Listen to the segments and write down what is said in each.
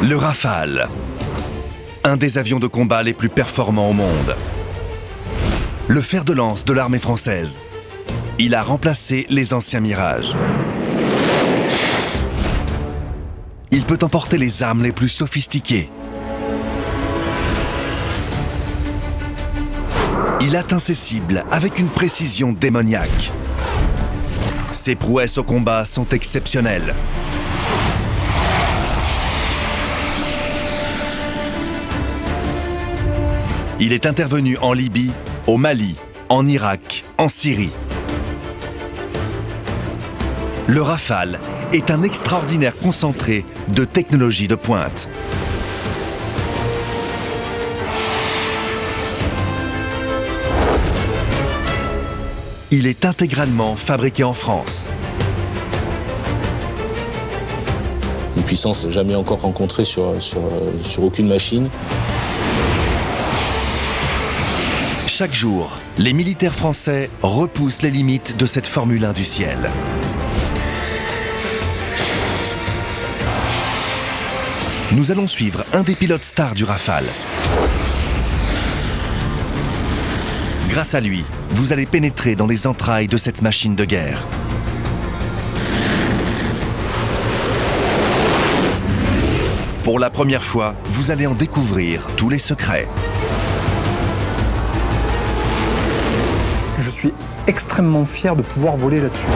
Le Rafale, un des avions de combat les plus performants au monde. Le fer de lance de l'armée française. Il a remplacé les anciens Mirage. Il peut emporter les armes les plus sophistiquées. Il atteint ses cibles avec une précision démoniaque. Ses prouesses au combat sont exceptionnelles. Il est intervenu en Libye, au Mali, en Irak, en Syrie. Le Rafale est un extraordinaire concentré de technologie de pointe. Il est intégralement fabriqué en France. Une puissance jamais encore rencontrée sur aucune machine. Chaque jour, les militaires français repoussent les limites de cette Formule 1 du ciel. Nous allons suivre un des pilotes stars du Rafale. Grâce à lui, vous allez pénétrer dans les entrailles de cette machine de guerre. Pour la première fois, vous allez en découvrir tous les secrets. Je suis extrêmement fier de pouvoir voler là-dessus.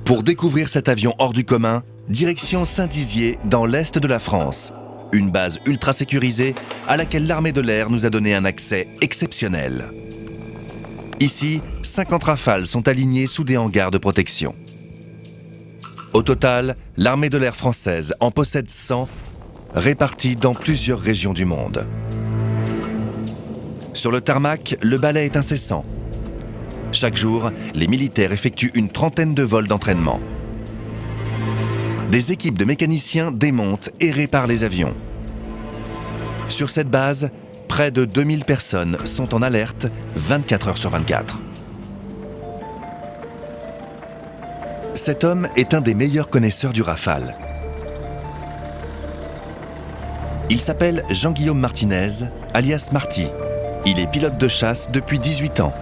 Pour découvrir cet avion hors du commun, direction Saint-Dizier, dans l'est de la France. Une base ultra sécurisée à laquelle l'armée de l'air nous a donné un accès exceptionnel. Ici, 50 Rafales sont alignés sous des hangars de protection. Au total, l'armée de l'air française en possède 100, répartis dans plusieurs régions du monde. Sur le tarmac, le balai est incessant. Chaque jour, les militaires effectuent une trentaine de vols d'entraînement. Des équipes de mécaniciens démontent et réparent les avions. Sur cette base, près de 2000 personnes sont en alerte 24 heures sur 24. Cet homme est un des meilleurs connaisseurs du Rafale. Il s'appelle Jean-Guillaume Martinez, alias Marty. Il est pilote de chasse depuis 18 ans.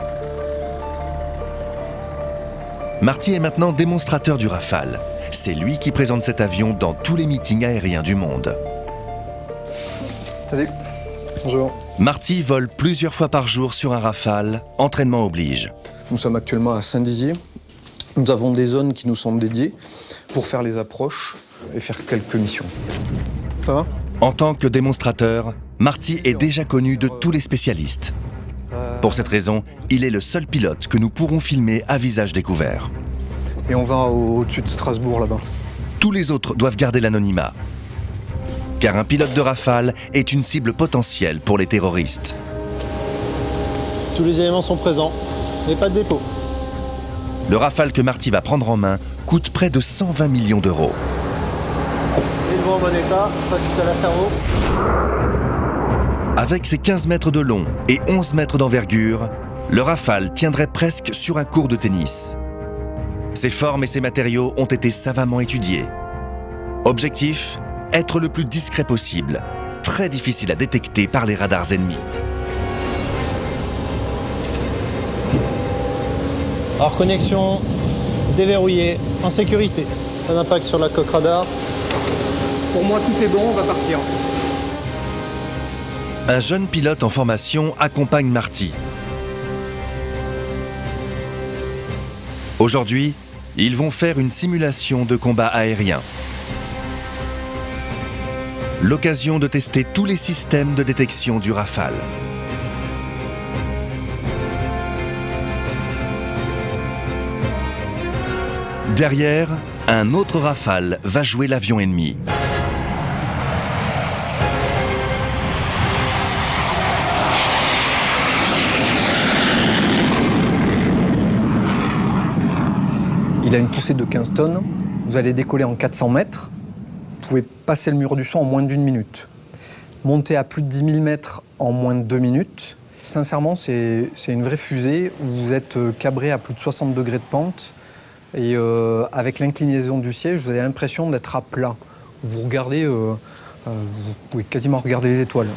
Marty est maintenant démonstrateur du Rafale. C'est lui qui présente cet avion dans tous les meetings aériens du monde. Salut. Bonjour. Marty vole plusieurs fois par jour sur un Rafale, entraînement oblige. Nous sommes actuellement à Saint-Dizier. Nous avons des zones qui nous sont dédiées pour faire les approches et faire quelques missions. Ça va ? En tant que démonstrateur, Marty est déjà connu de tous les spécialistes. Pour cette raison, il est le seul pilote que nous pourrons filmer à visage découvert. Et on va au-dessus de Strasbourg, là-bas. Tous les autres doivent garder l'anonymat. Car un pilote de Rafale est une cible potentielle pour les terroristes. Tous les éléments sont présents, mais pas de dépôt. Le Rafale que Marty va prendre en main coûte près de 120 millions d'euros. Les devants en bon état, pas tout à la cerveau. Avec ses 15 mètres de long et 11 mètres d'envergure, le Rafale tiendrait presque sur un court de tennis. Ses formes et ses matériaux ont été savamment étudiés. Objectif, être le plus discret possible, très difficile à détecter par les radars ennemis. Alors connexion déverrouillée, en sécurité. Pas d'impact sur la coque radar. Pour moi, tout est bon, on va partir. Un jeune pilote en formation accompagne Marty. Aujourd'hui, ils vont faire une simulation de combat aérien. L'occasion de tester tous les systèmes de détection du Rafale. Derrière, un autre Rafale va jouer l'avion ennemi. a une poussée de 15 tonnes. Vous allez décoller en 400 mètres. Vous pouvez passer le mur du son en moins d'1 minute. Monter à plus de 10 000 mètres en moins de 2 minutes. Sincèrement, c'est une vraie fusée où vous êtes cabré à plus de 60 degrés de pente. Et avec l'inclinaison du siège, vous avez l'impression d'être à plat. Vous regardez, vous pouvez quasiment regarder les étoiles.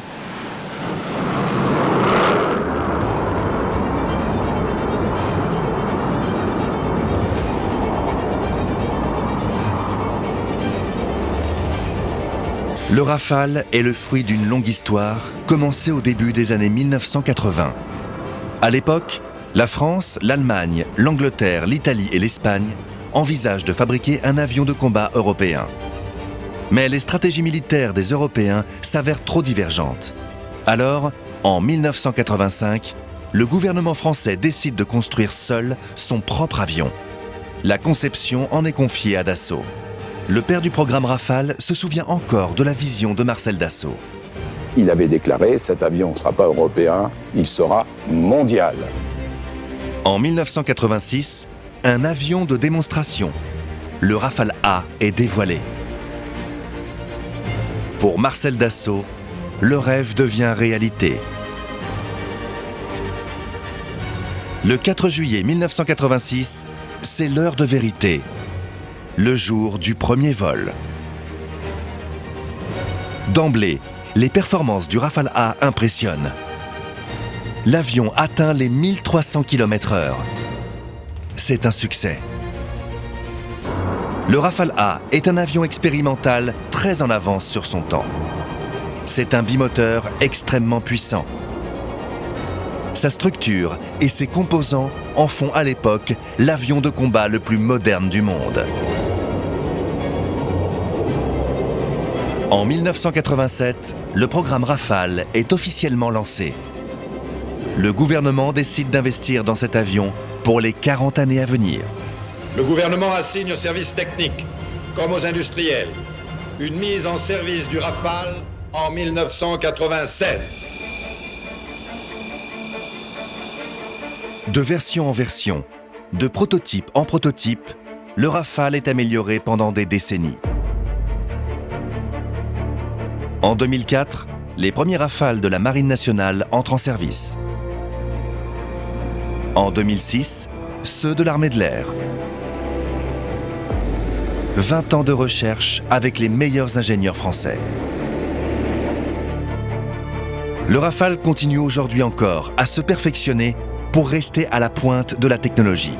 Le Rafale est le fruit d'une longue histoire, commencée au début des années 1980. À l'époque, la France, l'Allemagne, l'Angleterre, l'Italie et l'Espagne envisagent de fabriquer un avion de combat européen. Mais les stratégies militaires des Européens s'avèrent trop divergentes. Alors, en 1985, le gouvernement français décide de construire seul son propre avion. La conception en est confiée à Dassault. Le père du programme Rafale se souvient encore de la vision de Marcel Dassault. Il avait déclaré « Cet avion ne sera pas européen, il sera mondial ». En 1986, un avion de démonstration, le Rafale A, est dévoilé. Pour Marcel Dassault, le rêve devient réalité. Le 4 juillet 1986, c'est l'heure de vérité. Le jour du premier vol. D'emblée, les performances du Rafale A impressionnent. L'avion atteint les 1300 km/h. C'est un succès. Le Rafale A est un avion expérimental très en avance sur son temps. C'est un bimoteur extrêmement puissant. Sa structure et ses composants en font à l'époque l'avion de combat le plus moderne du monde. En 1987, le programme Rafale est officiellement lancé. Le gouvernement décide d'investir dans cet avion pour les 40 années à venir. Le gouvernement assigne aux services techniques, comme aux industriels, une mise en service du Rafale en 1996. De version en version, de prototype en prototype, le Rafale est amélioré pendant des décennies. En 2004, les premiers Rafales de la Marine nationale entrent en service. En 2006, ceux de l'armée de l'air. 20 ans de recherche avec les meilleurs ingénieurs français. Le Rafale continue aujourd'hui encore à se perfectionner pour rester à la pointe de la technologie.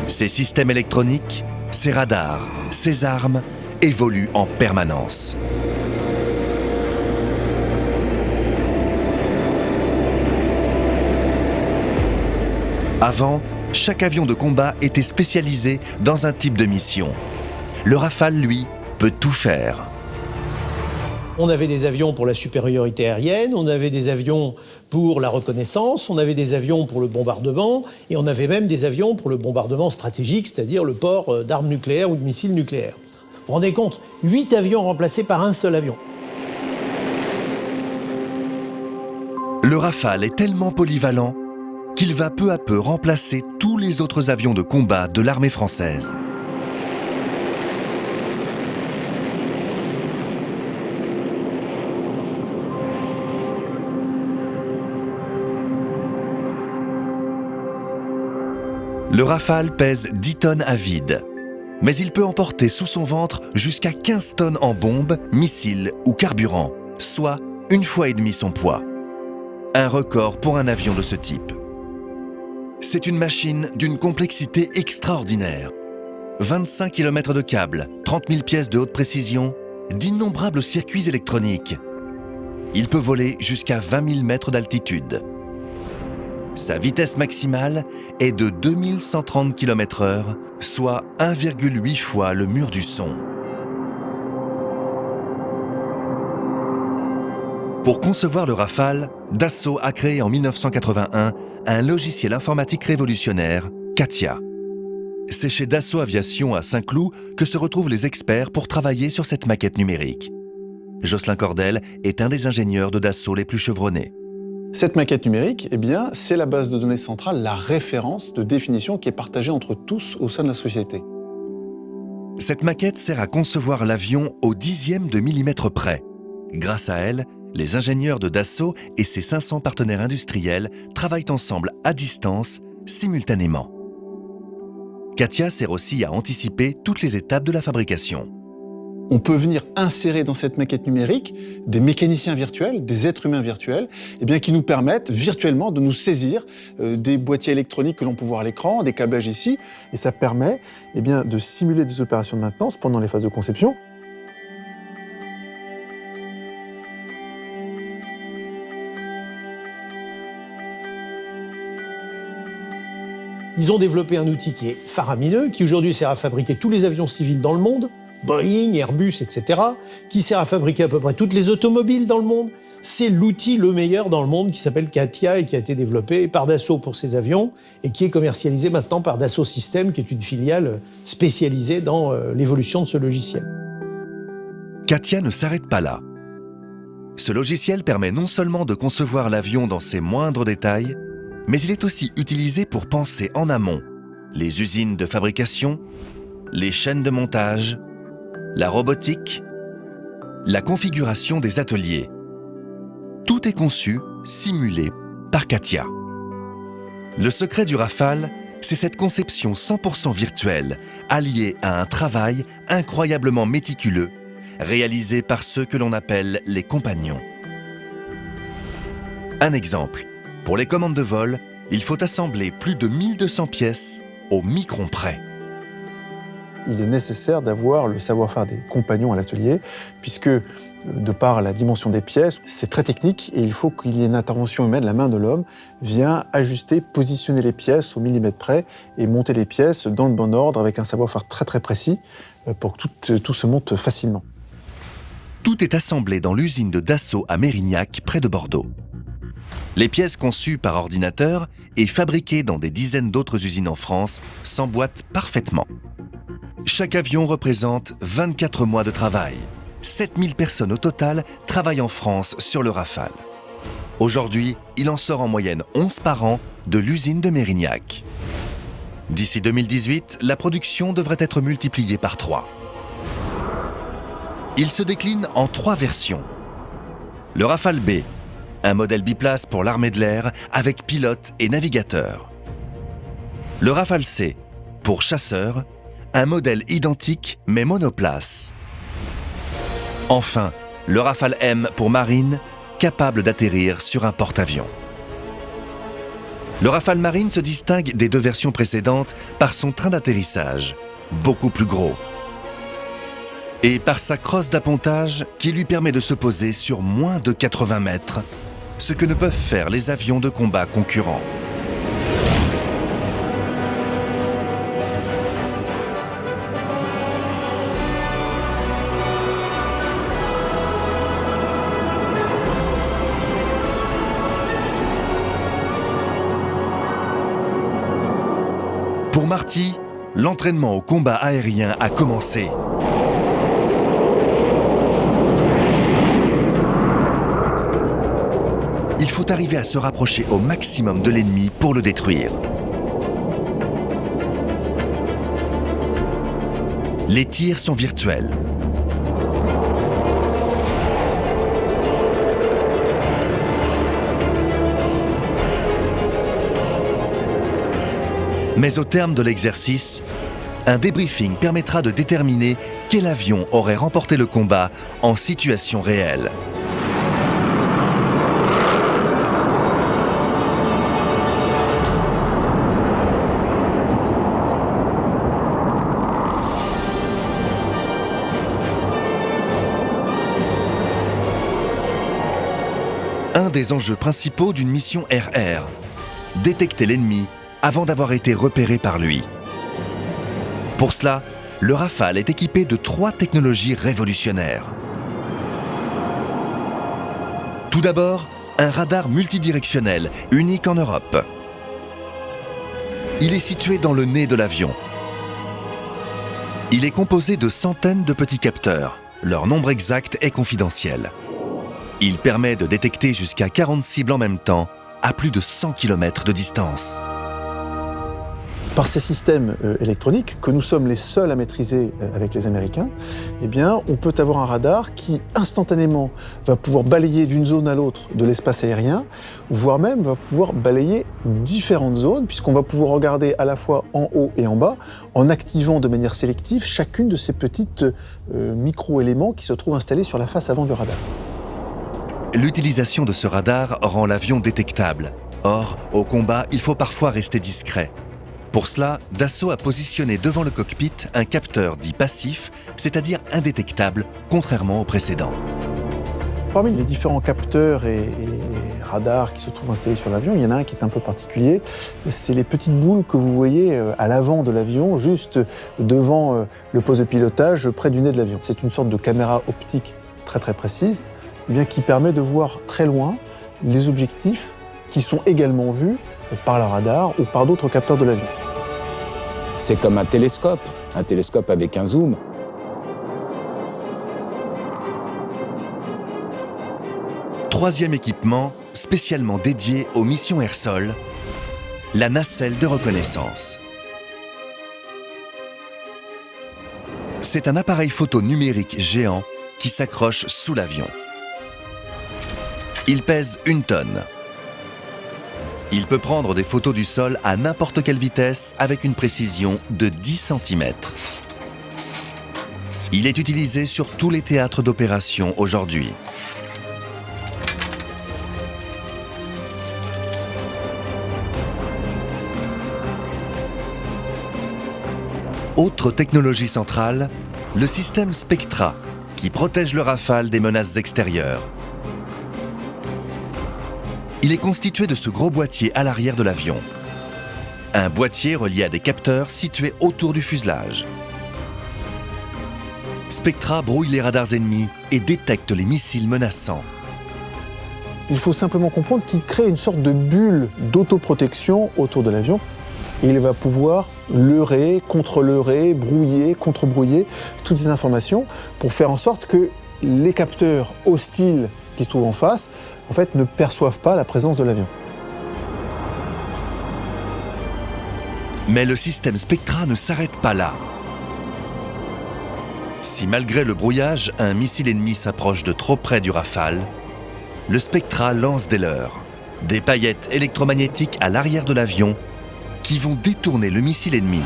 Ses systèmes électroniques, ses radars, ses armes évoluent en permanence. Avant, chaque avion de combat était spécialisé dans un type de mission. Le Rafale, lui, peut tout faire. On avait des avions pour la supériorité aérienne, on avait des avions pour la reconnaissance, on avait des avions pour le bombardement, et on avait même des avions pour le bombardement stratégique, c'est-à-dire le port d'armes nucléaires ou de missiles nucléaires. Vous vous rendez compte, 8 avions remplacés par un seul avion. Le Rafale est tellement polyvalent qu'il va peu à peu remplacer tous les autres avions de combat de l'armée française. Le Rafale pèse 10 tonnes à vide, mais il peut emporter sous son ventre jusqu'à 15 tonnes en bombes, missiles ou carburant, soit 1,5 fois son poids. Un record pour un avion de ce type. C'est une machine d'une complexité extraordinaire. 25 km de câbles, 30 000 pièces de haute précision, d'innombrables circuits électroniques. Il peut voler jusqu'à 20 000 mètres d'altitude. Sa vitesse maximale est de 2130 km/h, soit 1,8 fois le mur du son. Pour concevoir le Rafale, Dassault a créé en 1981 un logiciel informatique révolutionnaire, CATIA. C'est chez Dassault Aviation à Saint-Cloud que se retrouvent les experts pour travailler sur cette maquette numérique. Jocelyn Cordel est un des ingénieurs de Dassault les plus chevronnés. Cette maquette numérique, eh bien, c'est la base de données centrale, la référence de définition qui est partagée entre tous au sein de la société. Cette maquette sert à concevoir l'avion au dixième de millimètre près. Grâce à elle, les ingénieurs de Dassault et ses 500 partenaires industriels travaillent ensemble à distance, simultanément. CATIA sert aussi à anticiper toutes les étapes de la fabrication. On peut venir insérer dans cette maquette numérique des mécaniciens virtuels, des êtres humains virtuels, eh bien, qui nous permettent virtuellement de nous saisir des boîtiers électroniques que l'on peut voir à l'écran, des câblages ici, et ça permet eh bien, de simuler des opérations de maintenance pendant les phases de conception. Ils ont développé un outil qui est faramineux, qui aujourd'hui sert à fabriquer tous les avions civils dans le monde, Boeing, Airbus, etc., qui sert à fabriquer à peu près toutes les automobiles dans le monde. C'est l'outil le meilleur dans le monde qui s'appelle CATIA et qui a été développé par Dassault pour ses avions et qui est commercialisé maintenant par Dassault Systèmes, qui est une filiale spécialisée dans l'évolution de ce logiciel. CATIA ne s'arrête pas là. Ce logiciel permet non seulement de concevoir l'avion dans ses moindres détails, mais il est aussi utilisé pour penser en amont les usines de fabrication, les chaînes de montage, la robotique, la configuration des ateliers. Tout est conçu, simulé par CATIA. Le secret du Rafale, c'est cette conception 100% virtuelle, alliée à un travail incroyablement méticuleux, réalisé par ceux que l'on appelle les compagnons. Un exemple. Pour les commandes de vol, il faut assembler plus de 1200 pièces au micron près. Il est nécessaire d'avoir le savoir-faire des compagnons à l'atelier, puisque, de par la dimension des pièces, c'est très technique et il faut qu'il y ait une intervention humaine. La main de l'homme vient ajuster, positionner les pièces au millimètre près et monter les pièces dans le bon ordre avec un savoir-faire très très précis pour que tout se monte facilement. Tout est assemblé dans l'usine de Dassault à Mérignac, près de Bordeaux. Les pièces conçues par ordinateur et fabriquées dans des dizaines d'autres usines en France s'emboîtent parfaitement. Chaque avion représente 24 mois de travail. 7000 personnes au total travaillent en France sur le Rafale. Aujourd'hui, il en sort en moyenne 11 par an de l'usine de Mérignac. D'ici 2018, la production devrait être multipliée par 3. Il se décline en 3 versions. Le Rafale B, un modèle biplace pour l'armée de l'air avec pilote et navigateur. Le Rafale C, pour chasseur, un modèle identique mais monoplace. Enfin, le Rafale M pour marine, capable d'atterrir sur un porte-avions. Le Rafale Marine se distingue des 2 versions précédentes par son train d'atterrissage, beaucoup plus gros, et par sa crosse d'appontage qui lui permet de se poser sur moins de 80 mètres, ce que ne peuvent faire les avions de combat concurrents. Pour Marty, l'entraînement au combat aérien a commencé. Il faut arriver à se rapprocher au maximum de l'ennemi pour le détruire. Les tirs sont virtuels. Mais au terme de l'exercice, un débriefing permettra de déterminer quel avion aurait remporté le combat en situation réelle. Un des enjeux principaux d'une mission RR, détecter l'ennemi avant d'avoir été repéré par lui. Pour cela, le Rafale est équipé de 3 technologies révolutionnaires. Tout d'abord, un radar multidirectionnel, unique en Europe. Il est situé dans le nez de l'avion. Il est composé de centaines de petits capteurs. Leur nombre exact est confidentiel. Il permet de détecter jusqu'à 40 cibles en même temps, à plus de 100 km de distance. Par ces systèmes électroniques, que nous sommes les seuls à maîtriser avec les Américains, eh bien, on peut avoir un radar qui, instantanément, va pouvoir balayer d'une zone à l'autre de l'espace aérien, voire même va pouvoir balayer différentes zones, puisqu'on va pouvoir regarder à la fois en haut et en bas, en activant de manière sélective chacune de ces petites micro-éléments qui se trouvent installés sur la face avant du radar. L'utilisation de ce radar rend l'avion détectable. Or, au combat, il faut parfois rester discret. Pour cela, Dassault a positionné devant le cockpit un capteur dit passif, c'est-à-dire indétectable, contrairement au précédent. Parmi les différents capteurs et radars qui se trouvent installés sur l'avion, il y en a un qui est un peu particulier. C'est les petites boules que vous voyez à l'avant de l'avion, juste devant le poste de pilotage, près du nez de l'avion. C'est une sorte de caméra optique très très précise, qui permet de voir très loin les objectifs qui sont également vus par le radar ou par d'autres capteurs de l'avion. C'est comme un télescope avec un zoom. Troisième équipement, spécialement dédié aux missions air-sol, la nacelle de reconnaissance. C'est un appareil photo numérique géant qui s'accroche sous l'avion. Il pèse 1 tonne. Il peut prendre des photos du sol à n'importe quelle vitesse avec une précision de 10 cm. Il est utilisé sur tous les théâtres d'opération aujourd'hui. Autre technologie centrale, le système Spectra, qui protège le Rafale des menaces extérieures. Il est constitué de ce gros boîtier à l'arrière de l'avion. Un boîtier relié à des capteurs situés autour du fuselage. Spectra brouille les radars ennemis et détecte les missiles menaçants. Il faut simplement comprendre qu'il crée une sorte de bulle d'autoprotection autour de l'avion. Il va pouvoir leurrer, contre-leurrer, brouiller, contre-brouiller toutes ces informations pour faire en sorte que les capteurs hostiles qui se trouvent en face, ne perçoivent pas la présence de l'avion. Mais le système Spectra ne s'arrête pas là. Si malgré le brouillage, un missile ennemi s'approche de trop près du Rafale, le Spectra lance des leurres, des paillettes électromagnétiques à l'arrière de l'avion qui vont détourner le missile ennemi.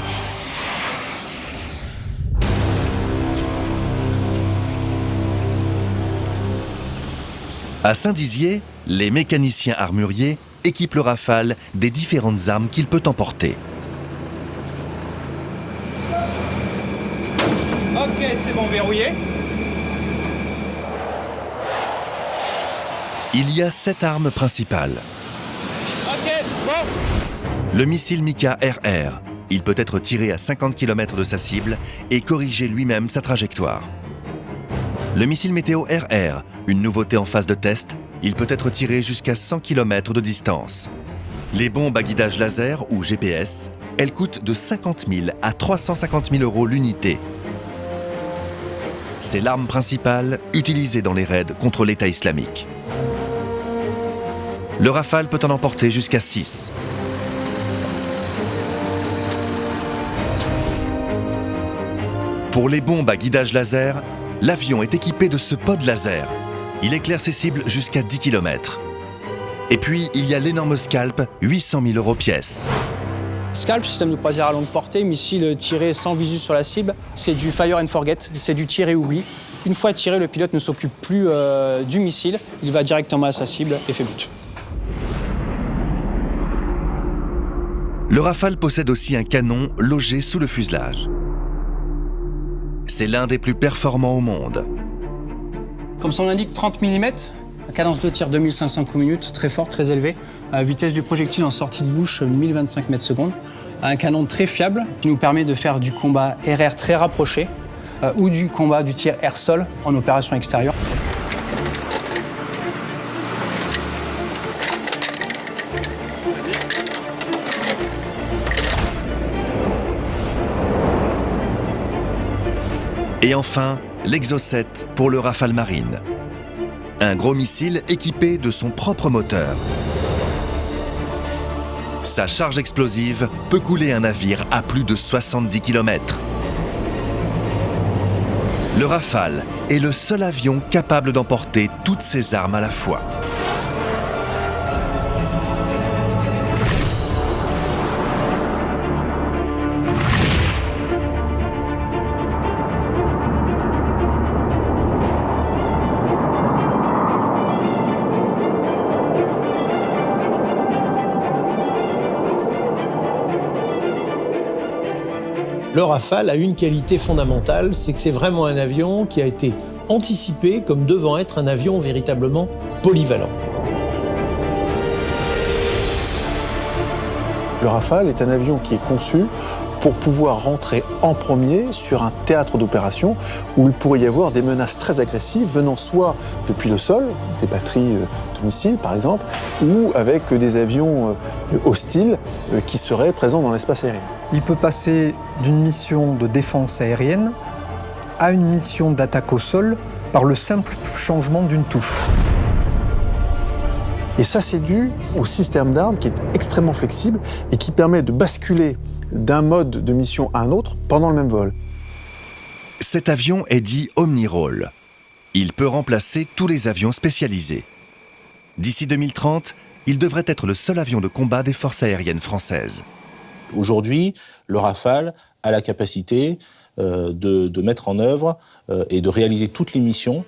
À Saint-Dizier, les mécaniciens armuriers équipent le Rafale des différentes armes qu'il peut emporter. Ok, c'est bon, verrouillé. Il y a 7 armes principales. Ok, bon. Le missile Mika RR. Il peut être tiré à 50 km de sa cible et corriger lui-même sa trajectoire. Le missile Météo RR, une nouveauté en phase de test, il peut être tiré jusqu'à 100 km de distance. Les bombes à guidage laser ou GPS, elles coûtent de 50 000 à 350 000 € l'unité. C'est l'arme principale utilisée dans les raids contre l'État islamique. Le Rafale peut en emporter jusqu'à 6. Pour les bombes à guidage laser, l'avion est équipé de ce pod laser. Il éclaire ses cibles jusqu'à 10 km. Et puis, il y a l'énorme Scalp, 800 000 € pièce. Scalp, système de croisière à longue portée, missile tiré sans visu sur la cible. C'est du fire and forget, c'est du tir et oubli. Une fois tiré, le pilote ne s'occupe plus du missile. Il va directement à sa cible et fait but. Le Rafale possède aussi un canon logé sous le fuselage. C'est l'un des plus performants au monde. Comme son indique, 30 mm, cadence de tir 2500 coups minute, très fort, très élevée. Vitesse du projectile en sortie de bouche 1025 mètres secondes. Un canon très fiable qui nous permet de faire du combat RR très rapproché ou du combat du tir air-sol en opération extérieure. Et enfin, l'Exocet pour le Rafale Marine. un gros missile équipé de son propre moteur. Sa charge explosive peut couler un navire à plus de 70 km. Le Rafale est le seul avion capable d'emporter toutes ses armes à la fois. Le Rafale a une qualité fondamentale, c'est que c'est vraiment un avion qui a été anticipé comme devant être un avion véritablement polyvalent. Le Rafale est un avion qui est conçu pour pouvoir rentrer en premier sur un théâtre d'opération où il pourrait y avoir des menaces très agressives venant soit depuis le sol, des batteries de missiles par exemple, ou avec des avions hostiles qui seraient présents dans l'espace aérien. Il peut passer d'une mission de défense aérienne à une mission d'attaque au sol par le simple changement d'une touche. Et ça, c'est dû au système d'armes qui est extrêmement flexible et qui permet de basculer d'un mode de mission à un autre pendant le même vol. Cet avion est dit omni-rôle. Il peut remplacer tous les avions spécialisés. D'ici 2030, il devrait être le seul avion de combat des forces aériennes françaises. Aujourd'hui, le Rafale a la capacité de mettre en œuvre et de réaliser toutes les missions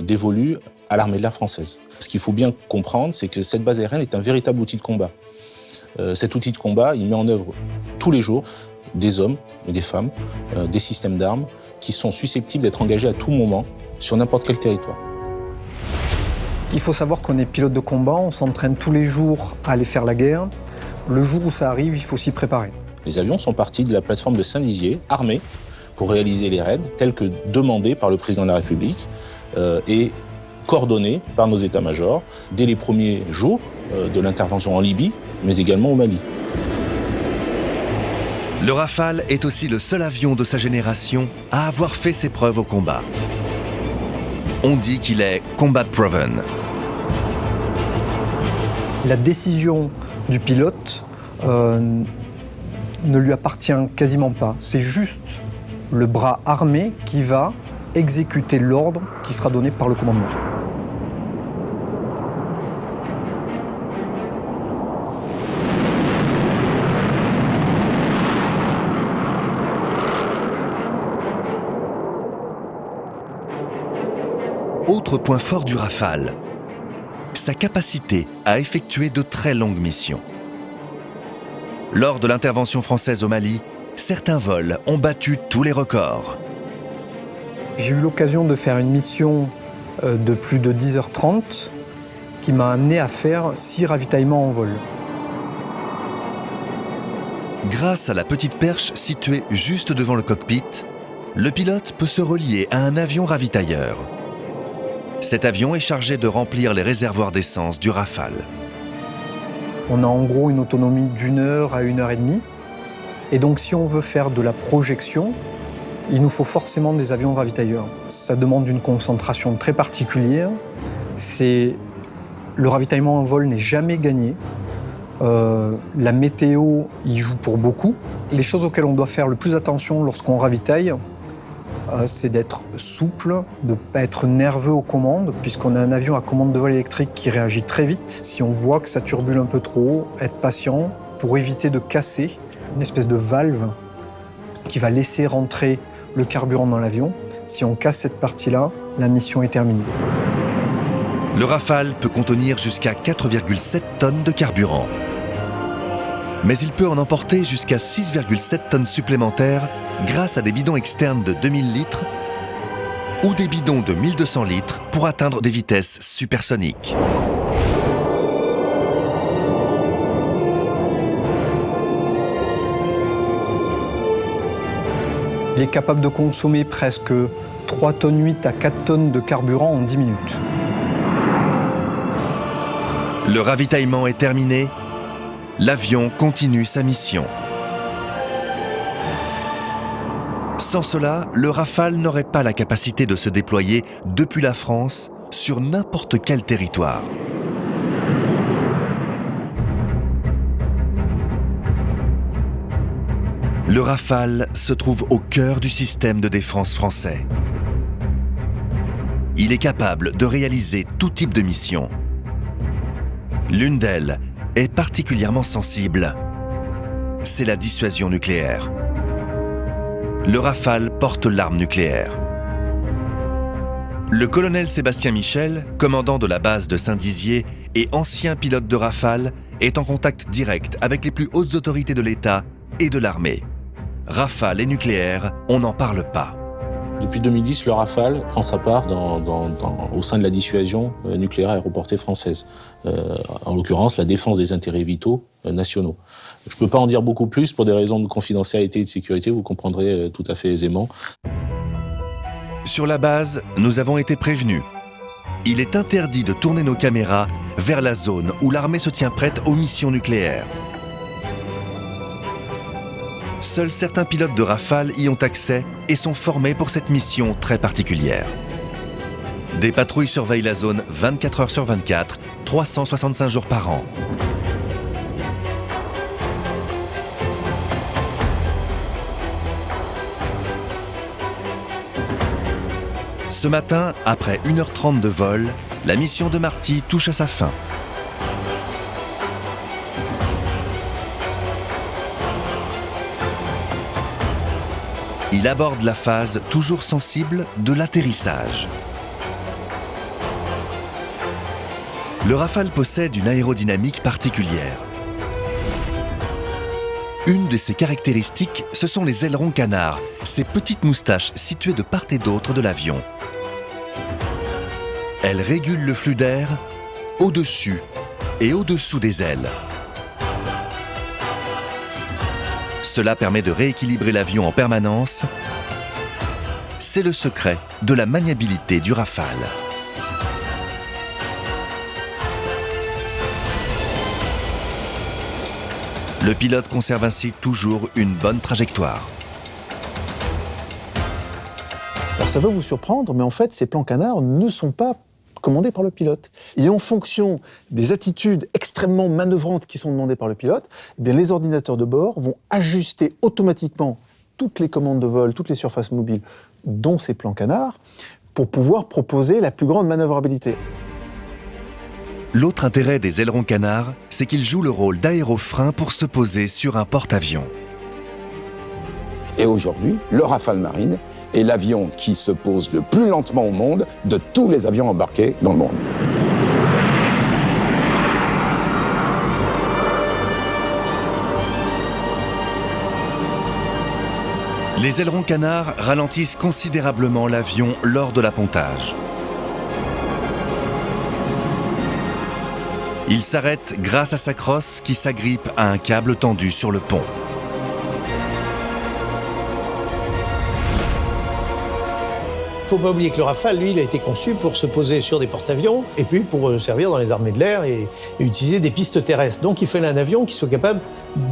dévolues à l'armée de l'air française. Ce qu'il faut bien comprendre, c'est que cette base aérienne est un véritable outil de combat. Cet outil de combat, il met en œuvre tous les jours des hommes et des femmes, des systèmes d'armes qui sont susceptibles d'être engagés à tout moment sur n'importe quel territoire. Il faut savoir qu'on est pilote de combat, on s'entraîne tous les jours à aller faire la guerre. Le jour où ça arrive, il faut s'y préparer. Les avions sont partis de la plateforme de Saint-Dizier, armés, pour réaliser les raids tels que demandés par le président de la République et coordonnés par nos états-majors dès les premiers jours de l'intervention en Libye, mais également au Mali. Le Rafale est aussi le seul avion de sa génération à avoir fait ses preuves au combat. On dit qu'il est combat proven. La décision du pilote ne lui appartient quasiment pas. C'est juste le bras armé qui va exécuter l'ordre qui sera donné par le commandement. Autre point fort du Rafale, sa capacité à effectuer de très longues missions. Lors de l'intervention française au Mali, certains vols ont battu tous les records. J'ai eu l'occasion de faire une mission de plus de 10h30 qui m'a amené à faire 6 ravitaillements en vol. Grâce à la petite perche située juste devant le cockpit, le pilote peut se relier à un avion ravitailleur. Cet avion est chargé de remplir les réservoirs d'essence du Rafale. On a en gros une autonomie d'1 heure à 1 heure et demie. Et donc si on veut faire de la projection, il nous faut forcément des avions ravitailleurs. Ça demande une concentration très particulière. Le ravitaillement en vol n'est jamais gagné. La météo y joue pour beaucoup. Les choses auxquelles on doit faire le plus attention lorsqu'on ravitaille, c'est d'être souple, de ne pas être nerveux aux commandes, puisqu'on a un avion à commande de vol électrique qui réagit très vite. Si on voit que ça turbule un peu trop, être patient pour éviter de casser une espèce de valve qui va laisser rentrer le carburant dans l'avion. Si on casse cette partie-là, la mission est terminée. Le Rafale peut contenir jusqu'à 4,7 tonnes de carburant. Mais il peut en emporter jusqu'à 6,7 tonnes supplémentaires grâce à des bidons externes de 2000 litres ou des bidons de 1200 litres pour atteindre des vitesses supersoniques. Il est capable de consommer presque 3,8 tonnes à 4 tonnes de carburant en 10 minutes. Le ravitaillement est terminé. L'avion continue sa mission. Sans cela, le Rafale n'aurait pas la capacité de se déployer depuis la France sur n'importe quel territoire. Le Rafale se trouve au cœur du système de défense français. Il est capable de réaliser tout type de mission. L'une d'elles est particulièrement sensible. C'est la dissuasion nucléaire. Le Rafale porte l'arme nucléaire. Le colonel Sébastien Michel, commandant de la base de Saint-Dizier et ancien pilote de Rafale, est en contact direct avec les plus hautes autorités de l'État et de l'armée. Rafale et nucléaire, on n'en parle pas. Depuis 2010, le Rafale prend sa part au sein de la dissuasion nucléaire aéroportée française. En l'occurrence, la défense des intérêts vitaux nationaux. Je ne peux pas en dire beaucoup plus pour des raisons de confidentialité et de sécurité, vous comprendrez tout à fait aisément. Sur la base, nous avons été prévenus. Il est interdit de tourner nos caméras vers la zone où l'armée se tient prête aux missions nucléaires. Seuls certains pilotes de Rafale y ont accès et sont formés pour cette mission très particulière. Des patrouilles surveillent la zone 24 heures sur 24, 365 jours par an. Ce matin, après 1h30 de vol, la mission de Marty touche à sa fin. Il aborde la phase toujours sensible de l'atterrissage. Le Rafale possède une aérodynamique particulière. Une de ses caractéristiques, ce sont les ailerons canards, ces petites moustaches situées de part et d'autre de l'avion. Elles régulent le flux d'air au-dessus et au-dessous des ailes. Cela permet de rééquilibrer l'avion en permanence. C'est le secret de la maniabilité du Rafale. Le pilote conserve ainsi toujours une bonne trajectoire. Alors ça va vous surprendre, mais en fait, ces plans canards ne sont pas commandés par le pilote. Et en fonction des attitudes extrêmement manœuvrantes qui sont demandées par le pilote, eh bien, les ordinateurs de bord vont ajuster automatiquement toutes les commandes de vol, toutes les surfaces mobiles, dont ces plans canards, pour pouvoir proposer la plus grande manœuvrabilité. L'autre intérêt des ailerons canards, c'est qu'ils jouent le rôle d'aérofrein pour se poser sur un porte-avions. Et aujourd'hui, le Rafale Marine est l'avion qui se pose le plus lentement au monde de tous les avions embarqués dans le monde. Les ailerons canards ralentissent considérablement l'avion lors de l'appontage. Il s'arrête grâce à sa crosse qui s'agrippe à un câble tendu sur le pont. Il ne faut pas oublier que le Rafale, lui, il a été conçu pour se poser sur des porte-avions et puis pour servir dans les armées de l'air et utiliser des pistes terrestres. Donc il fallait un avion qui soit capable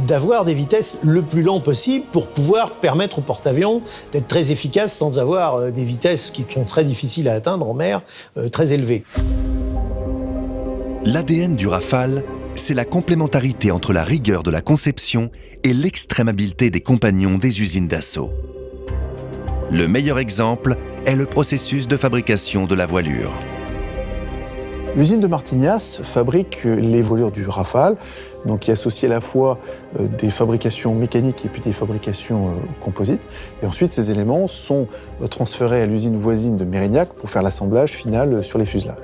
d'avoir des vitesses le plus lent possible pour pouvoir permettre au porte-avions d'être très efficace sans avoir des vitesses qui sont très difficiles à atteindre en mer, très élevées. L'ADN du Rafale, c'est la complémentarité entre la rigueur de la conception et l'extrême habileté des compagnons des usines d'assaut. Le meilleur exemple est le processus de fabrication de la voilure. L'usine de Martignas fabrique les voilures du Rafale, donc qui associe à la fois des fabrications mécaniques et puis des fabrications composites. Et ensuite, ces éléments sont transférés à l'usine voisine de Mérignac pour faire l'assemblage final sur les fuselages.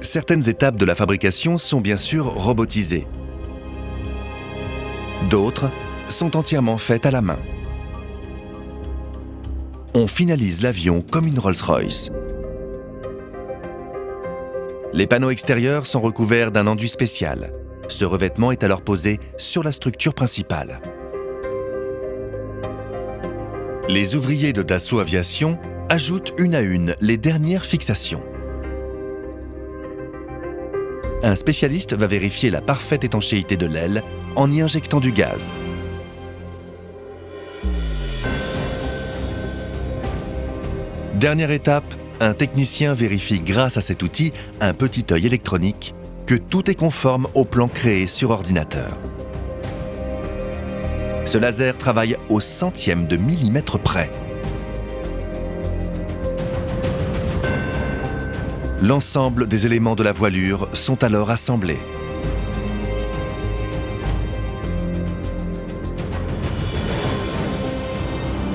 Certaines étapes de la fabrication sont bien sûr robotisées. D'autres sont entièrement faites à la main. On finalise l'avion comme une Rolls-Royce. Les panneaux extérieurs sont recouverts d'un enduit spécial. Ce revêtement est alors posé sur la structure principale. Les ouvriers de Dassault Aviation ajoutent une à une les dernières fixations. Un spécialiste va vérifier la parfaite étanchéité de l'aile en y injectant du gaz. Dernière étape, Un technicien vérifie grâce à cet outil, un petit œil électronique, que tout est conforme au plan créé sur ordinateur. Ce laser travaille au centième de millimètre près. L'ensemble des éléments de la voilure sont alors assemblés.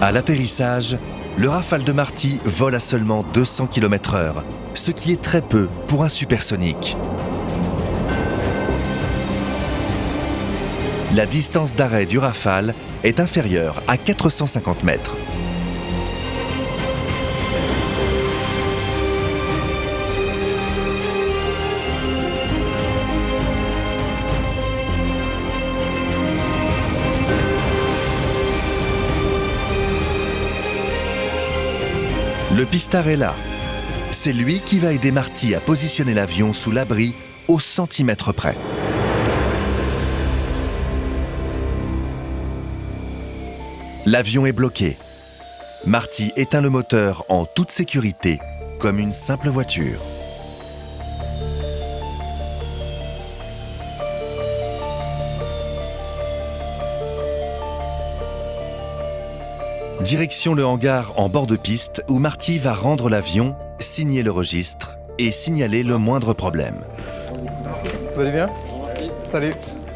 À l'atterrissage, le Rafale de Marty vole à seulement 200 km/h, ce qui est très peu pour un supersonique. La distance d'arrêt du Rafale est inférieure à 450 mètres. Le pistard est là. C'est lui qui va aider Marty à positionner l'avion sous l'abri au centimètre près. L'avion est bloqué. Marty éteint le moteur en toute sécurité, comme une simple voiture. Direction le hangar en bord de piste où Marty va rendre l'avion, signer le registre et signaler le moindre problème. Vous allez bien? Salut.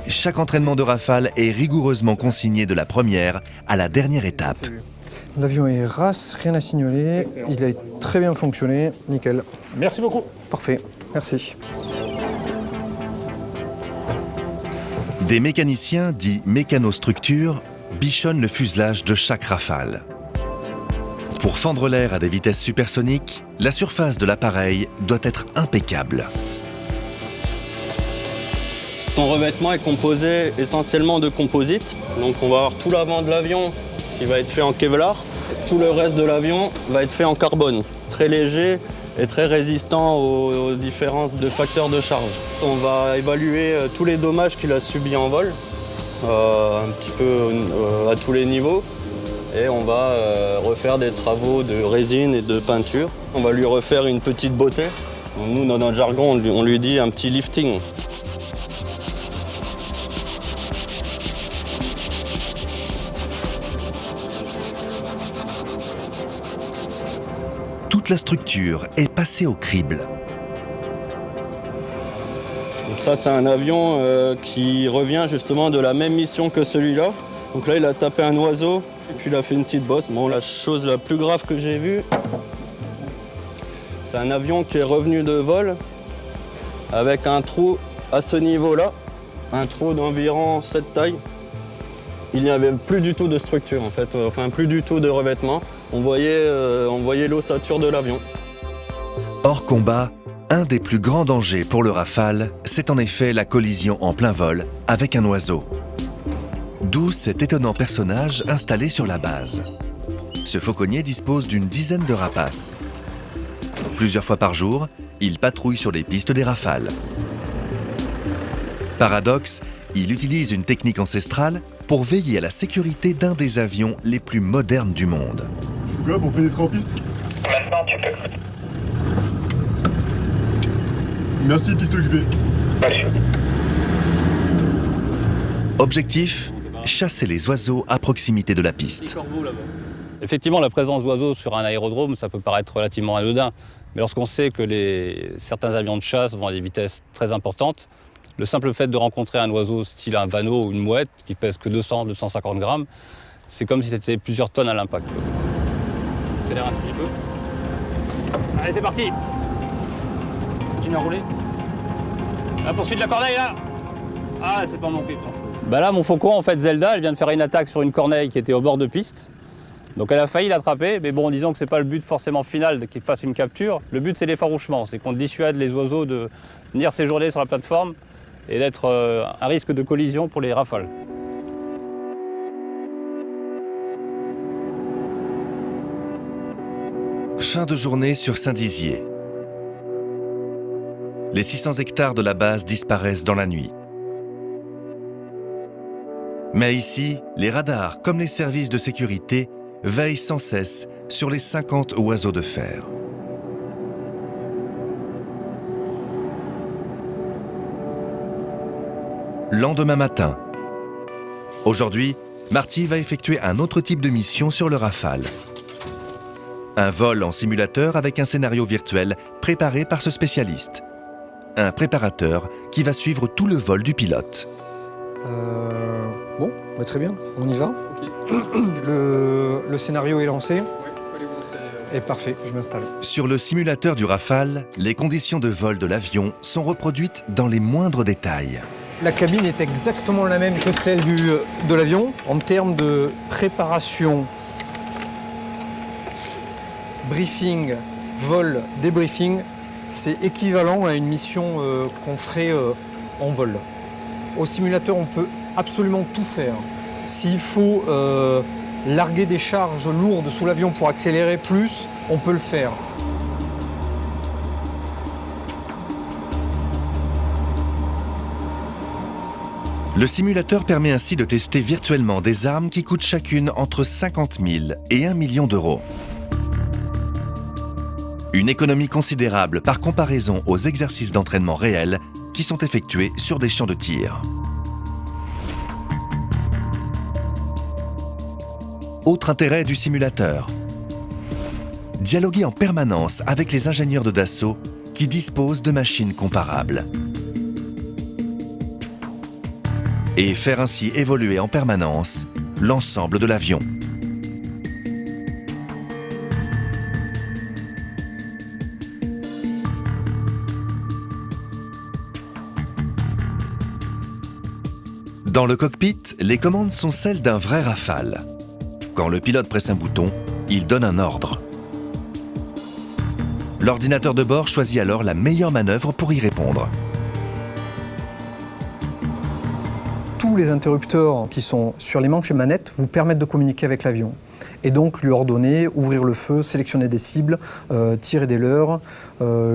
Chaque entraînement de Rafale est rigoureusement consigné de la première à la dernière étape. L'avion est RAS, rien à signaler. Il a très bien fonctionné, nickel. Merci beaucoup. Parfait, merci. Des mécaniciens, dits mécanostructures, bichonnent le fuselage de chaque Rafale. Pour fendre l'air à des vitesses supersoniques, la surface de l'appareil doit être impeccable. Ton revêtement est composé essentiellement de composite. Donc on va avoir tout l'avant de l'avion qui va être fait en Kevlar. Tout le reste de l'avion va être fait en carbone, très léger et très résistant aux différences de facteurs de charge. On va évaluer tous les dommages qu'il a subis en vol, un petit peu à tous les niveaux. Et on va refaire des travaux de résine et de peinture. On va lui refaire une petite beauté. Nous, dans notre jargon, on lui dit un petit lifting. Toute la structure est passée au crible. Donc ça, c'est un avion qui revient justement de la même mission que celui-là. Donc là, il a tapé un oiseau et puis il a fait une petite bosse. Bon, la chose la plus grave que j'ai vue, c'est un avion qui est revenu de vol avec un trou à ce niveau-là, un trou d'environ cette taille. Il n'y avait plus du tout de structure en fait, enfin plus du tout de revêtement. On voyait l'ossature de l'avion. Hors combat, un des plus grands dangers pour le Rafale, c'est en effet la collision en plein vol avec un oiseau. D'où cet étonnant personnage installé sur la base. Ce fauconnier dispose d'une dizaine de rapaces. Plusieurs fois par jour, il patrouille sur les pistes des Rafales. Paradoxe, il utilise une technique ancestrale pour veiller à la sécurité d'un des avions les plus modernes du monde. Chouga, pour pénétrer en piste? Maintenant, tu peux. Merci, piste occupée. Objectif, chasser les oiseaux à proximité de la piste. Effectivement, la présence d'oiseaux sur un aérodrome, ça peut paraître relativement anodin. Mais lorsqu'on sait que certains avions de chasse vont à des vitesses très importantes, le simple fait de rencontrer un oiseau style un vanneau ou une mouette qui pèse que 200-250 grammes, c'est comme si c'était plusieurs tonnes à l'impact. Accélère un tout petit peu. Allez, c'est parti. Continue à rouler. La poursuite de la corneille, là. Ah, c'est pas manqué grand-chose. Bah là, mon faucon, en fait, Zelda, elle vient de faire une attaque sur une corneille qui était au bord de piste. Donc elle a failli l'attraper, mais bon, disons que c'est pas le but forcément final qu'il fasse une capture. Le but, c'est l'effarouchement, c'est qu'on dissuade les oiseaux de venir séjourner sur la plateforme et d'être un risque de collision pour les Rafales. Fin de journée sur Saint-Dizier. Les 600 hectares de la base disparaissent dans la nuit. Mais ici, les radars, comme les services de sécurité, veillent sans cesse sur les 50 oiseaux de fer. lendemain matin. Aujourd'hui, Marty va effectuer un autre type de mission sur le Rafale. Un vol en simulateur avec un scénario virtuel préparé par ce spécialiste. Un préparateur qui va suivre tout le vol du pilote. Bon, bah très bien, on y va. Ok. Le scénario est lancé. Oui, allez vous installer. Et parfait, je m'installe. Sur le simulateur du Rafale, les conditions de vol de l'avion sont reproduites dans les moindres détails. La cabine est exactement la même que celle de l'avion en termes de préparation, briefing, vol, débriefing. C'est équivalent à une mission qu'on ferait en vol. Au simulateur, on peut absolument tout faire. S'il faut larguer des charges lourdes sous l'avion pour accélérer plus, on peut le faire. Le simulateur permet ainsi de tester virtuellement des armes qui coûtent chacune entre 50 000 et 1 million d'euros. Une économie considérable par comparaison aux exercices d'entraînement réels qui sont effectués sur des champs de tir. Autre intérêt du simulateur. Dialoguer en permanence avec les ingénieurs de Dassault qui disposent de machines comparables. Et faire ainsi évoluer en permanence l'ensemble de l'avion. Dans le cockpit, les commandes sont celles d'un vrai Rafale. Quand le pilote presse un bouton, il donne un ordre. L'ordinateur de bord choisit alors la meilleure manœuvre pour y répondre. Tous les interrupteurs qui sont sur les manches et manettes vous permettent de communiquer avec l'avion. Et donc lui ordonner, ouvrir le feu, sélectionner des cibles, tirer des leurres,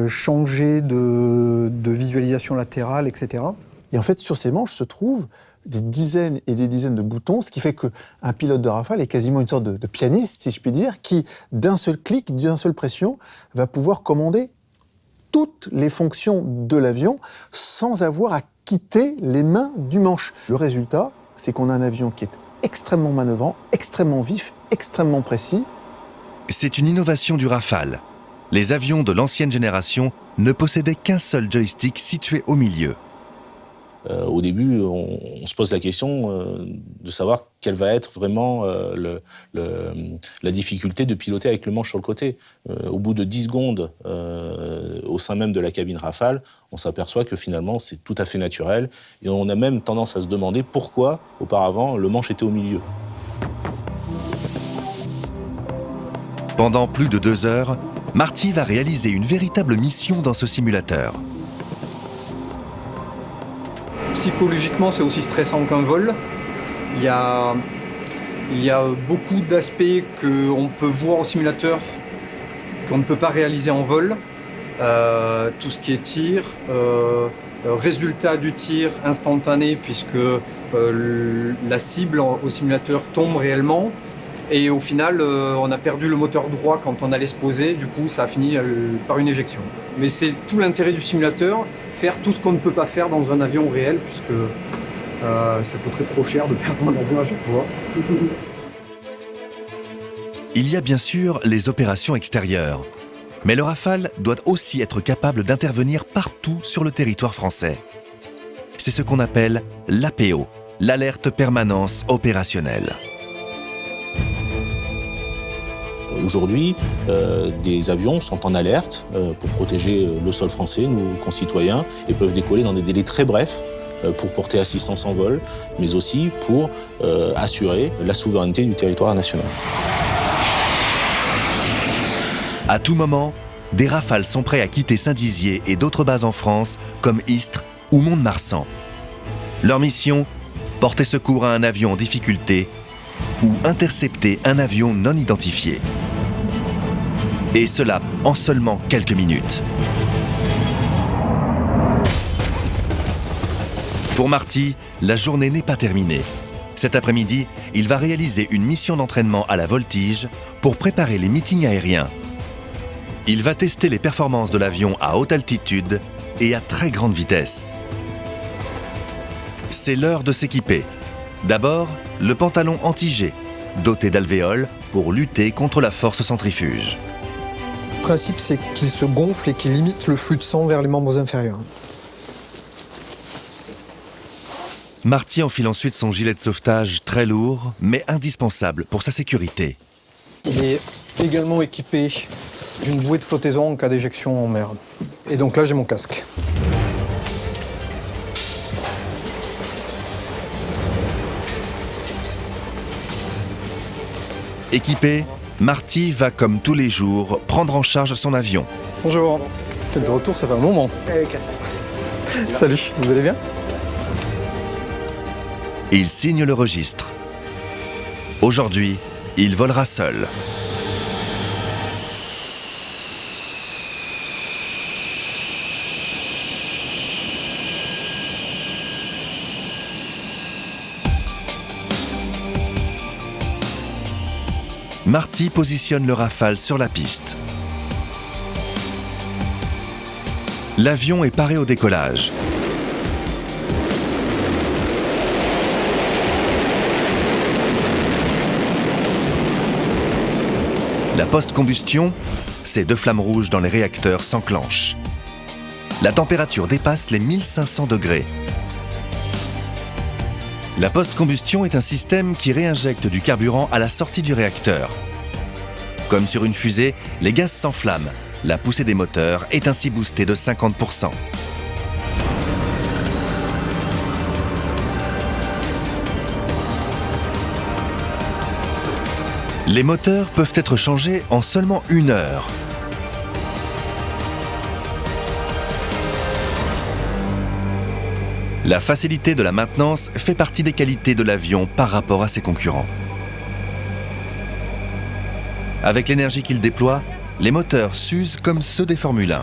changer de visualisation latérale, etc. Et en fait, sur ces manches se trouvent des dizaines et des dizaines de boutons, ce qui fait qu'un pilote de Rafale est quasiment une sorte de pianiste, si je puis dire, qui, d'un seul clic, d'une seule pression, va pouvoir commander toutes les fonctions de l'avion sans avoir à quitter les mains du manche. Le résultat, c'est qu'on a un avion qui est extrêmement manœuvrant, extrêmement vif, extrêmement précis. C'est une innovation du Rafale. Les avions de l'ancienne génération ne possédaient qu'un seul joystick situé au milieu. Au début, on se pose la question de savoir quelle va être vraiment la difficulté de piloter avec le manche sur le côté. Au bout de 10 secondes, au sein même de la cabine Rafale, on s'aperçoit que finalement c'est tout à fait naturel. Et on a même tendance à se demander pourquoi, auparavant, le manche était au milieu. Pendant plus de 2 heures, Marty va réaliser une véritable mission dans ce simulateur. Psychologiquement, c'est aussi stressant qu'un vol. Il y a beaucoup d'aspects qu'on peut voir au simulateur qu'on ne peut pas réaliser en vol. Tout ce qui est tir, résultat du tir instantané puisque la cible au simulateur tombe réellement. Et au final, on a perdu le moteur droit quand on allait se poser. Du coup, ça a fini par une éjection. Mais c'est tout l'intérêt du simulateur, faire tout ce qu'on ne peut pas faire dans un avion réel, puisque ça coûterait trop cher de perdre un avion à chaque fois. Il y a bien sûr les opérations extérieures. Mais le Rafale doit aussi être capable d'intervenir partout sur le territoire français. C'est ce qu'on appelle l'APO, l'alerte permanence opérationnelle. Aujourd'hui, des avions sont en alerte pour protéger le sol français, nos concitoyens, et peuvent décoller dans des délais très brefs pour porter assistance en vol, mais aussi pour assurer la souveraineté du territoire national. À tout moment, des Rafales sont prêts à quitter Saint-Dizier et d'autres bases en France, comme Istres ou Mont-de-Marsan. Leur mission, porter secours à un avion en difficulté ou intercepter un avion non identifié. Et cela en seulement quelques minutes. Pour Marty, la journée n'est pas terminée. Cet après-midi, il va réaliser une mission d'entraînement à la voltige pour préparer les meetings aériens. Il va tester les performances de l'avion à haute altitude et à très grande vitesse. C'est l'heure de s'équiper. D'abord, le pantalon anti-jet, doté d'alvéoles pour lutter contre la force centrifuge. Le principe, c'est qu'il se gonfle et qu'il limite le flux de sang vers les membres inférieurs. Marty enfile ensuite son gilet de sauvetage très lourd, mais indispensable pour sa sécurité. Il est également équipé d'une bouée de flottaison en cas d'éjection en mer. Et donc là, j'ai mon casque. Équipé, Marty va comme tous les jours prendre en charge son avion. Bonjour. Vous êtes de retour, ça fait un moment. Salut, vous allez bien? Il signe le registre. Aujourd'hui, il volera seul. Marty positionne le Rafale sur la piste. L'avion est paré au décollage. La post-combustion, ces deux flammes rouges dans les réacteurs s'enclenchent. La température dépasse les 1500 degrés. La post-combustion est un système qui réinjecte du carburant à la sortie du réacteur. Comme sur une fusée, les gaz s'enflamment. La poussée des moteurs est ainsi boostée de 50%. Les moteurs peuvent être changés en seulement 1 heure. La facilité de la maintenance fait partie des qualités de l'avion par rapport à ses concurrents. Avec l'énergie qu'il déploie, les moteurs s'usent comme ceux des Formule 1.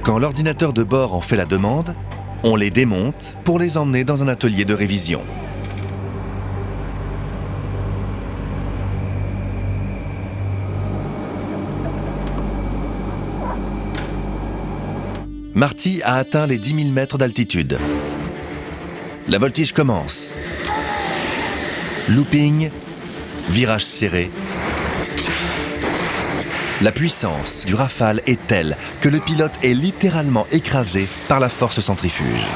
Quand l'ordinateur de bord en fait la demande, on les démonte pour les emmener dans un atelier de révision. Marty a atteint les 10 000 mètres d'altitude. La voltige commence. Looping, virage serré. La puissance du Rafale est telle que le pilote est littéralement écrasé par la force centrifuge.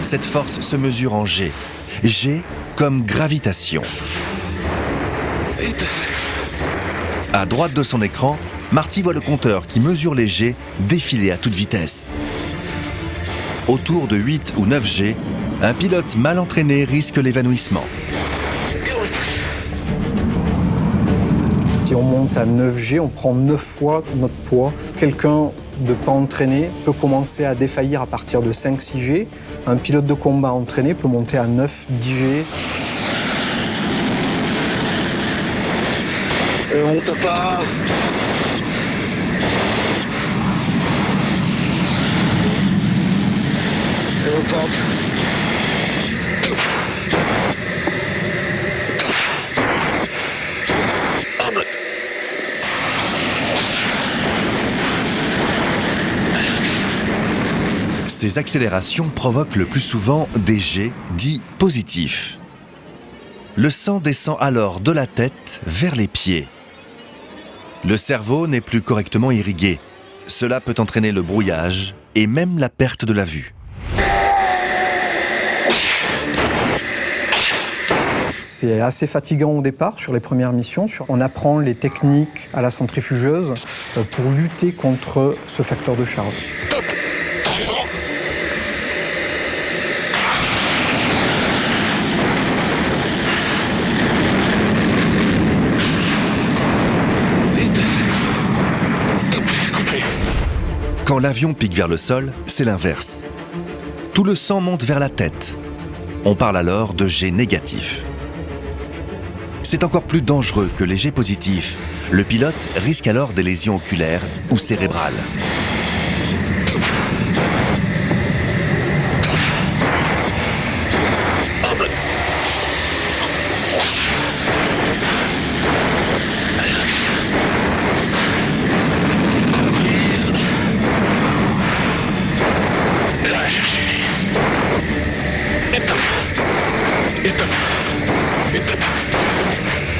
Cette force se mesure en G. G comme gravitation. À droite de son écran, Marty voit le compteur qui mesure les G défiler à toute vitesse. Autour de 8 ou 9 G, un pilote mal entraîné risque l'évanouissement. Si on monte à 9G, on prend 9 fois notre poids. Quelqu'un de pas entraîné peut commencer à défaillir à partir de 5-6 G. Un pilote de combat entraîné peut monter à 9-10 G. On monte pas. Et on tente. Ces accélérations provoquent le plus souvent des jets dits positifs. Le sang descend alors de la tête vers les pieds. Le cerveau n'est plus correctement irrigué. Cela peut entraîner le brouillage et même la perte de la vue. C'est assez fatigant au départ sur les premières missions. On apprend les techniques à la centrifugeuse pour lutter contre ce facteur de charge. Quand l'avion pique vers le sol, c'est l'inverse. Tout le sang monte vers la tête. On parle alors de jet négatif. C'est encore plus dangereux que les jets positifs. Le pilote risque alors des lésions oculaires ou cérébrales.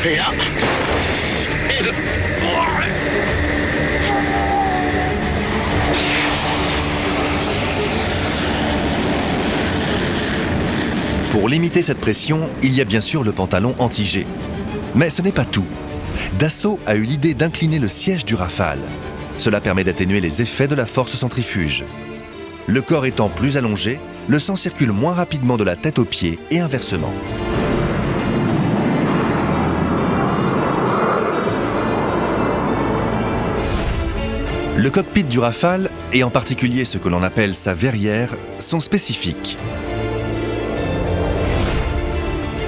Et 1. Et 2. Pour limiter cette pression, il y a bien sûr le pantalon anti-G. Mais ce n'est pas tout. Dassault a eu l'idée d'incliner le siège du Rafale. Cela permet d'atténuer les effets de la force centrifuge. Le corps étant plus allongé, le sang circule moins rapidement de la tête aux pieds et inversement. Le cockpit du Rafale, et en particulier ce que l'on appelle sa verrière, sont spécifiques.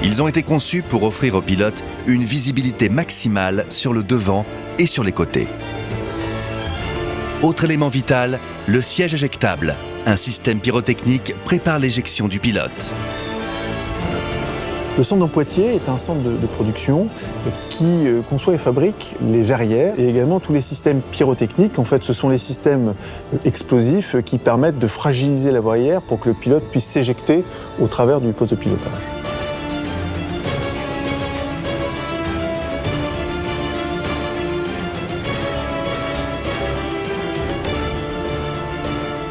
Ils ont été conçus pour offrir aux pilotes une visibilité maximale sur le devant et sur les côtés. Autre élément vital, le siège éjectable. Un système pyrotechnique prépare l'éjection du pilote. Le centre de Poitiers est un centre de production qui conçoit et fabrique les verrières et également tous les systèmes pyrotechniques. En fait, ce sont les systèmes explosifs qui permettent de fragiliser la verrière pour que le pilote puisse s'éjecter au travers du poste de pilotage.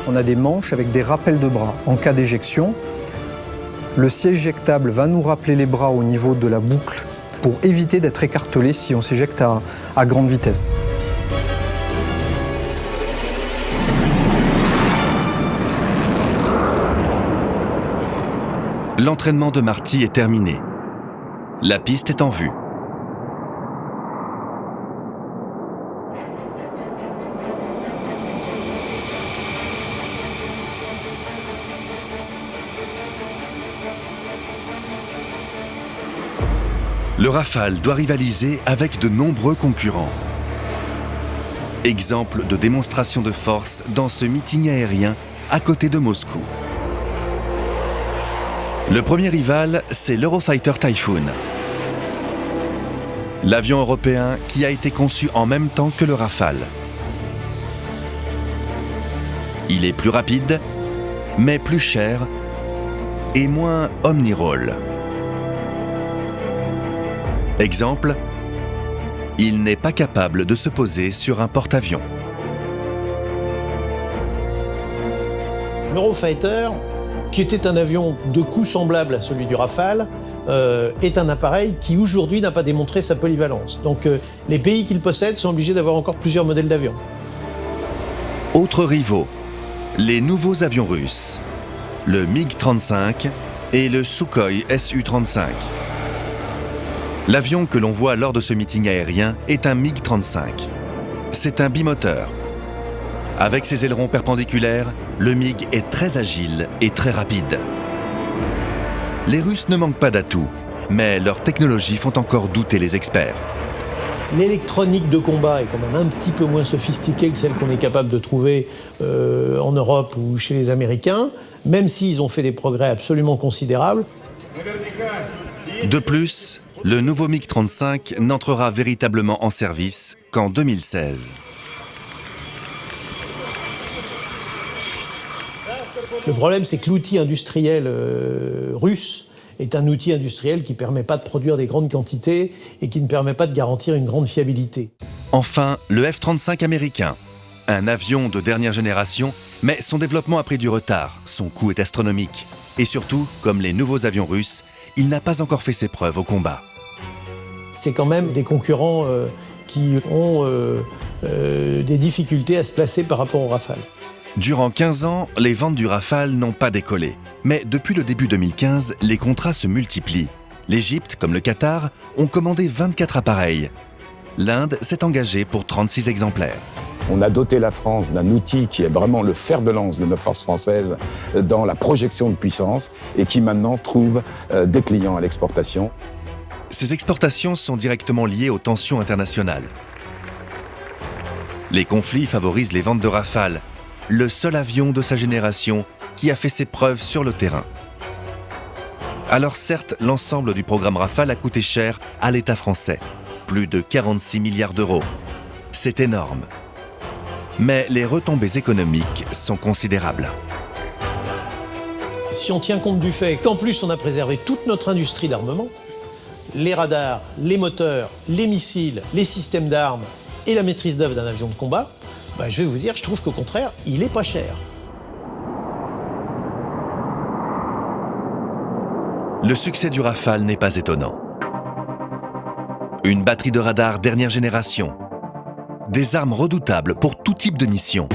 On a des manches avec des rappels de bras. En cas d'éjection, le siège éjectable va nous rappeler les bras au niveau de la boucle pour éviter d'être écartelé si on s'éjecte à grande vitesse. L'entraînement de Marty est terminé. La piste est en vue. Le Rafale doit rivaliser avec de nombreux concurrents. Exemple de démonstration de force dans ce meeting aérien à côté de Moscou. Le premier rival, c'est l'Eurofighter Typhoon. L'avion européen qui a été conçu en même temps que le Rafale. Il est plus rapide, mais plus cher et moins omni-rôle. Exemple, il n'est pas capable de se poser sur un porte-avions. L'Eurofighter, qui était un avion de coût semblable à celui du Rafale, est un appareil qui aujourd'hui n'a pas démontré sa polyvalence. Donc les pays qui le possèdent sont obligés d'avoir encore plusieurs modèles d'avions. Autres rivaux, les nouveaux avions russes, le MiG-35 et le Sukhoi Su-35. L'avion que l'on voit lors de ce meeting aérien est un MiG-35. C'est un bimoteur. Avec ses ailerons perpendiculaires, le MiG est très agile et très rapide. Les Russes ne manquent pas d'atouts, mais leurs technologies font encore douter les experts. L'électronique de combat est quand même un petit peu moins sophistiquée que celle qu'on est capable de trouver en Europe ou chez les Américains, même s'ils ont fait des progrès absolument considérables. De plus, le nouveau MiG-35 n'entrera véritablement en service qu'en 2016. Le problème, c'est que l'outil industriel russe est un outil industriel qui ne permet pas de produire des grandes quantités et qui ne permet pas de garantir une grande fiabilité. Enfin, le F-35 américain. Un avion de dernière génération, mais son développement a pris du retard, son coût est astronomique. Et surtout, comme les nouveaux avions russes, il n'a pas encore fait ses preuves au combat. C'est quand même des concurrents qui ont des difficultés à se placer par rapport au Rafale. Durant 15 ans, les ventes du Rafale n'ont pas décollé. Mais depuis le début 2015, les contrats se multiplient. L'Égypte, comme le Qatar, ont commandé 24 appareils. L'Inde s'est engagée pour 36 exemplaires. On a doté la France d'un outil qui est vraiment le fer de lance de nos forces françaises dans la projection de puissance et qui maintenant trouve des clients à l'exportation. Ces exportations sont directement liées aux tensions internationales. Les conflits favorisent les ventes de Rafale, le seul avion de sa génération qui a fait ses preuves sur le terrain. Alors certes, l'ensemble du programme Rafale a coûté cher à l'État français, plus de 46 milliards d'euros. C'est énorme. Mais les retombées économiques sont considérables. Si on tient compte du fait qu'en plus on a préservé toute notre industrie d'armement, les radars, les moteurs, les missiles, les systèmes d'armes et la maîtrise d'œuvre d'un avion de combat, je vais vous dire, je trouve qu'au contraire, il est pas cher. Le succès du Rafale n'est pas étonnant. Une batterie de radars dernière génération, des armes redoutables pour tout type de mission,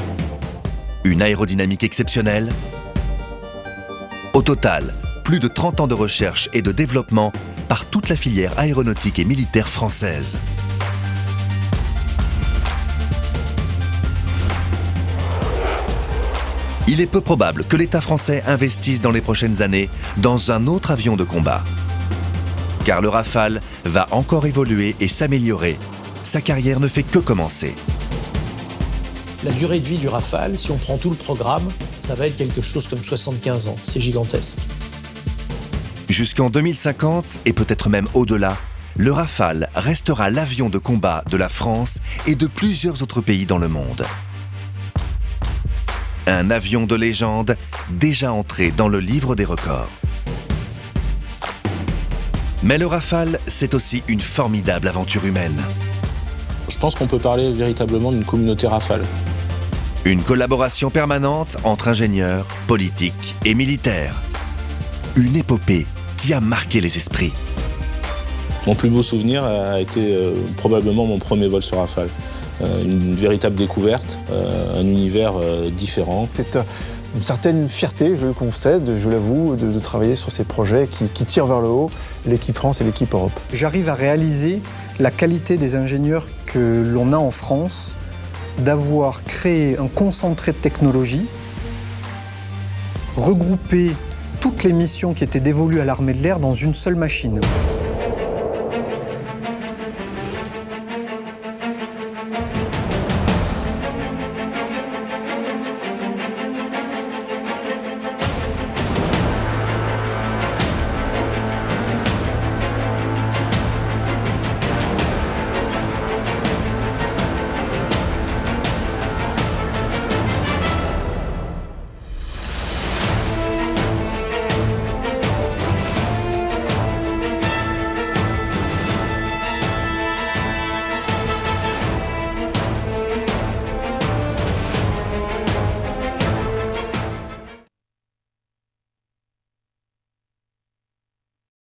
une aérodynamique exceptionnelle. Au total, plus de 30 ans de recherche et de développement par toute la filière aéronautique et militaire française. Il est peu probable que l'État français investisse dans les prochaines années dans un autre avion de combat. Car le Rafale va encore évoluer et s'améliorer. Sa carrière ne fait que commencer. La durée de vie du Rafale, si on prend tout le programme, ça va être quelque chose comme 75 ans. C'est gigantesque. Jusqu'en 2050, et peut-être même au-delà, le Rafale restera l'avion de combat de la France et de plusieurs autres pays dans le monde. Un avion de légende déjà entré dans le livre des records. Mais le Rafale, c'est aussi une formidable aventure humaine. Je pense qu'on peut parler véritablement d'une communauté Rafale. Une collaboration permanente entre ingénieurs, politiques et militaires. Une épopée qui a marqué les esprits. Mon plus beau souvenir a été probablement mon premier vol sur Rafale. Une véritable découverte, un univers différent. C'est une certaine fierté, je le concède, je l'avoue, de travailler sur ces projets qui tirent vers le haut l'équipe France et l'équipe Europe. J'arrive à réaliser la qualité des ingénieurs que l'on a en France, d'avoir créé un concentré de technologie, regroupé toutes les missions qui étaient dévolues à l'armée de l'air dans une seule machine.